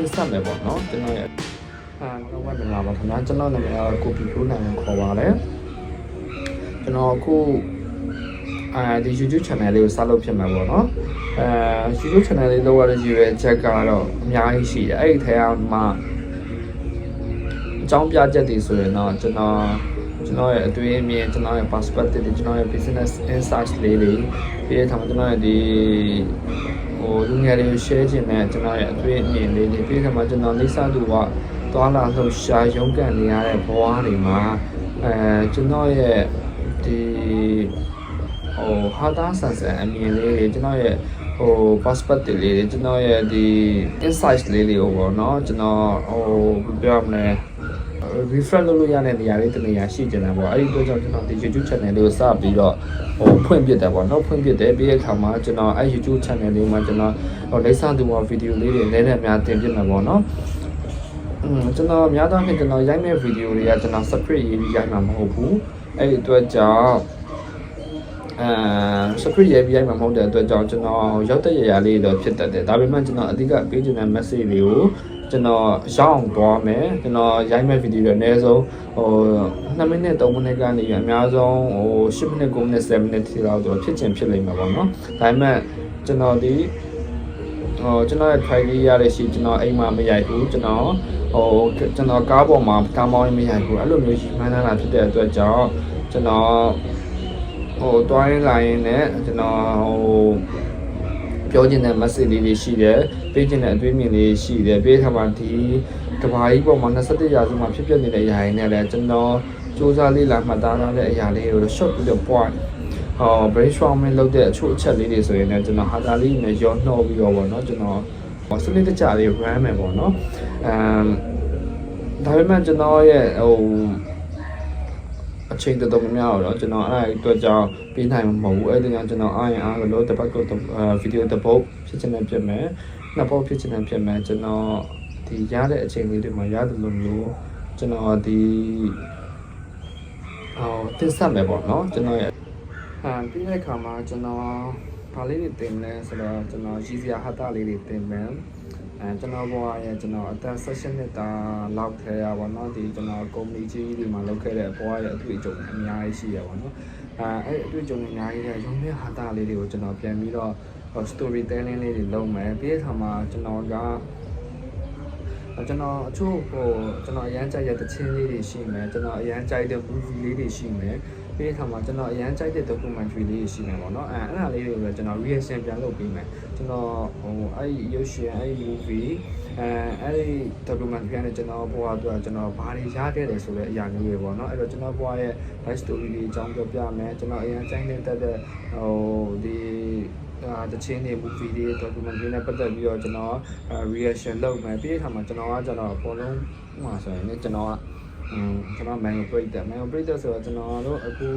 င်ဆက်မယ်ပေါ့နော်ကျွန်တော်ရဲ့တော့မင်္ဂလာပါခင်ဗျာကျွန်တော်နာမည်ကကိုပီပရိုနိုင်ခေါ်ပါတယ်ကျွန်တော်အခုဒီ YouTube channel လေးကိုစလုပ်ဖြစ်မှာပေါ့နော်YouTube channel လေးလုပ်ရတဲ့ရည်ရွယ်ချက်ကတော့အများကြီးရှိတယ်အဲ့ဒီထဲမှာအကြောင်းပြချက်တွေဆိုရင်တော့ကျွန်တော်ရဲ့အတွေ့အမြင်ကျွန်တော်ရဲ့ perspective တွေကျွန်တော်ရဲ့ business insights လေးတွေပြီးတဲ့အခါမှာကျွန်တော်ရဲ့ဒီလူငယ်တွေကို share ခြင်းနဲ့ကျွန်တော်ရဲ့အတွေ့အမြင်လေးတွေပြီးတဲ့အခါမှာကျွန်တော်လိမ့်စားသူကသွားလာလှုပ်ရှားရုန်းကန်နေရတဲ့ဘဝတွေမှာကျွန်တော်ရဲ့ဒီဟာတာဆန်ဆန်အမြင်လေးတွေကျွန်တော်ရဲ့perspective လေးတွေကျွန်တော်ရဲ့ဒီ insights လေးတွေကိုပေါ့နော်ကျွန်တော်ပြောရမလဲ refresh လုပ်လို့ရတဲ့နေရာလေးတနေရာရှိကြတယ်ပေါ့အဲ့ဒီအတွက်ကြောင့်ကျွန်တော်ဒီ YouTube channel လေးကိုစပြီးတော့ဖွင့်ပြတယ်ပေါ့နော်ဖွင့်ပြတယ်ပြီးတဲ့အခါမှာကျွန်တော်အဲ့ YouTube channel လေးမှာကျွန်တော်လိမ့်စားသူမှာဗီဒီယိုလေးတွေနည်းနည်းများတင်ပြမယ်ပေါ့နော်ကျွန်တော်များသောအားဖြင့်ကျွန်တော်ရိုက်မဲ့ဗီဒီယိုတွေကကျွန်တော် script ရေးပြီးရိုက်မှာမဟုတ်ဘူးအဲ့ဒီအတွက်ကြောင့်script ရေးပြီးရိုက်မှာမဟုတ်တဲ့အတွက်ကြောင့်ကျွန်တော်ရောက်တဲ့ရလေးတော့ဖြစ်တတ်တယ်ဒါပေမဲ့ကျွန်တော်အဓိကပေးချင်တဲ့ message တွေကိုကျွန်တော်ရောက်အောင်သွားမယ်ကျွန်တော်ရိုက်မဲ့ဗီဒီယိုတွေအနည်းဆုံး2မိနစ်3မိနစ်ကနေအများဆုံး10မိနစ်9မိနစ်7မိနစ်ထိလောက်တော့ဖြစ်ချင်ဖြစ်လိမ့်မှာပေါ့နော်ဒါပေမဲ့ကျွန်တော်ဒီကျွန်တော်ရဲ့ try လေးရတဲ့ရှိကျွန်တော်အိမ်မှာမရိုက်ဘူးကျွန်တော်ကားပေါ်မှာကားမောင်းရင်မရိုက်ဘူးအဲ့လိုမျိုးရှိမှန်းတာဖြစ်တဲ့အတွက်ကြောင့်ကျွန်တော်တွိုင်းလာရင်လည်းကျွန်တော်ပြောချင်တဲ့ message လေးတွေရှိတယ်ပေးချင်တဲ့အတွေးမြင်လေးရှိတယ်ပြီးတဲ့အခါမှာဒီကဘာကြီးပေါ်မှာ21ရာစုမှာဖြစ်ပျက်နေတဲ့အရာတွေနဲ့လည်းကျွန်တော်စူးစမ်းလေ့လာမှတ်သားထားတဲ့အရာလေးတွေကို short ပြီးတော့ point brainstorming လုပ်တဲ့အချို့အချက်လေးတွေဆိုရင်လည်းကျွန်တော်ဟာတာလေးနဲ့ရောနှောပြီးတော့ပေါ့နော်ကျွန်တော်စနစ်တကျလေး run မယ်ပေါ့နော်ဒါပေမဲ့ကျွန်တော်ရဲ့အချိန်တော်များများတော့ကျွန်တော်အဲ့ဒီအတွက်ကြောင့်ပေးနိုင်မှာမဟုတ်ဘူးအဲ့ဒါကြောင့်ကျွန်တော်အားရင်အားလို့တစ်ပတ်ကိုဗီဒီယိုတစ်ပုတ်ဖြစ်ချင်တယ်ဖြစ်မယ်နှစ်ပုတ်ဖြစ်ချင်တယ်ဖြစ်မယ်ကျွန်တော်ဒီရတဲ့အချိန်လေးတွေမှာရတယ်လို့မျိုးကျွန်တော်ဒီတင်ဆက်မယ်ပေါ့နော်ကျွန်တော်ရဲ့ပြီးတဲ့အခါမှာကျွန်တော်ဘာလေးတွေတင်လဲဆိုတော့ကျွန်တော်ရည်စရာဟာတာလေးတွေတင်မယ်ကျွန်တော်ဘဝရဲ့ကျွန်တော်အသက်16နှစ်တာလောက်ထဲရပါတော့ဒီကျွန်တော်ကုမ္ပဏီကြီးတွေမှာလုပ်ခဲ့တဲ့ဘဝရဲ့အတွေ့အကြုံအများကြီးရှိရပါတော့အဲ့အတွေ့အကြုံအများကြီးတဲ့ရုံးတဲ့ဟာတာလေးတွေကိုကျွန်တော်ပြန်ပြီးတော့ story telling လေးတွေလုပ်မယ်ပြီးတဲ့အခါမှာကျွန်တော်အချို့ကျွန်တော်အရန်ကြိုက်တဲ့သချင်းလေးတွေရှိမယ်ကျွန်တော်အရန်ကြိုက်တဲ့ movie လေးတွေရှိမယ်ပြီးတဲ့အခါမှာကျွန်တော်အရန်ကြိုက်တဲ့ documentary လေးတွေရှိမယ်ပေါ့နော်အဲ့ဒါလေးတွေကိုလည်းကျွန်တော် reaction ပြန်လုပ်ပေးမယ်ကျွန်တော်အဲ့ဒီရုပ်ရှင်အဲ့ဒီ movie အဲ့ဒီ documentary နဲ့ကျွန်တော်ဘဝအတွက်ကျွန်တော်ဘာတွေရခဲ့တယ်ဆိုတဲ့အရာမျိုးတွေပေါ့နော်အဲ့တော့ကျွန်တော်ဘဝရဲ့ life story လေးအကြောင်းပြောပြမယ်ကျွန်တော်အရန်ကြိုက်တဲ့ဒီတချင်းတွေ movie တွေ documentary နဲ့ပတ်သက်ပြီးတော့ကျွန်တော် reaction လုပ်မယ်ပြီးတဲ့အခါမှာကျွန်တော်အပေါ်လုံးမှာဆိုရင်လည်းကျွန်တော် manual break ဆိုတော့ကျွန်တော်တို့အခု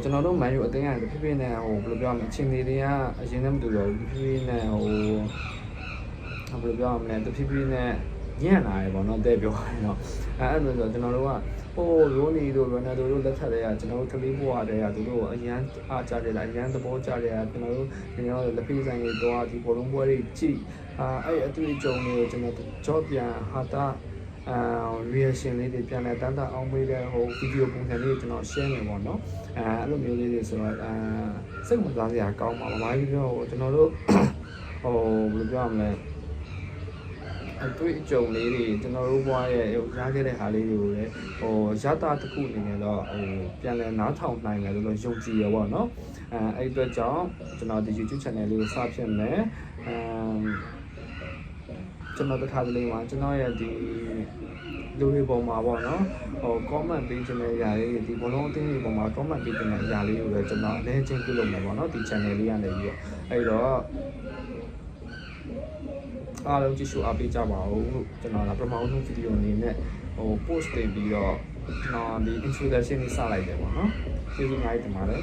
ကျွန်တော်တို့ manual အတင်းရတယ်ဖြစ်ဖြစ်နဲ့ဘယ်လိုပြောရမလဲအချိန်လေးတွေကအရင်နဲ့မတူတော့ဘူးဖြစ်ဖြစ်နဲ့ဘယ်လိုပြောရမလဲတဖြည်းဖြည်းနဲ့ညံ့လာတယ်ပေါ့နော်တဲ့ပြောရင်တော့အဲ့လိုဆိုကျွန်တော်တို့ကရိုးနီတို့ရနာတို့လက်ထက်တွေကကျွန်တော်တို့ကလေးဘဝတွေကသူတို့အရန်အားကြတယ်လားအရန်သဘောကျတယ်ကျွန်တော်တို့လက်ဖေးဆိုင်တွေတော့ဒီဘောလုံးပွဲတွေကြည့်အဲ့အတွေ့အကြုံတွေကိုကျွန်တော်ကြောပြန်ဟာတာreaction လေးတွေပြန်လဲတန်းတအောင်ပေးတဲ့ဗီဒီယိုပုံစံလေးကျွန်တော် share မယ်ပေါ့နော်အဲ့လိုမျိုးလေးတွေဆိုတော့စိတ်ဝင်စားစရာကောင်းပါဘာကြီးပြောကျွန်တော်တို့ဘယ်လိုပြောရမလဲအတွေ့အကြုံလေးတွေကျွန်တော်တို့ဘဝရဲ့ရခဲ့တဲ့ဟာလေးတွေကိုလည်းရတာတစ်ခုအနေနဲ့တော့ပြန်လဲနားထောင်နိုင်တယ်လို့ယုံကြည်ရပါတော့အဲ့အတွက်ကြောင့်ကျွန်တော်ဒီ YouTube channel လေးကိုစဖြစ်မယ်ကျွန်တော်တစ်ခါတလေမှာကျွန်တော်ရဲ့ဒီလူတွေပေါ်မှာပေါ့နော်comment ပေးခြင်းတဲ့အရာလေးဒီဘလုံးအသင်းတွေပေါ်မှာ comment ပေးခြင်းတဲ့အရာလေးကိုလည်းကျွန်တော်အလဲချင်းပြုလုပ်မှာပေါ့နော်ဒီ channel လေးကနေပြီးတော့အဲ့တော့အားလုံးကြည့်ရှုအားပေးကြပါဦးလို့ကျွန်တော်ပထမဆုံးဗီဒီယိုအနေနဲ့post တင်ပြီးတော့ကျွန်တော်ဒီ introduction လေးစလိုက်တယ်ပေါ့နော်ကျေးဇူးအများကြီးတင်ပါတယ်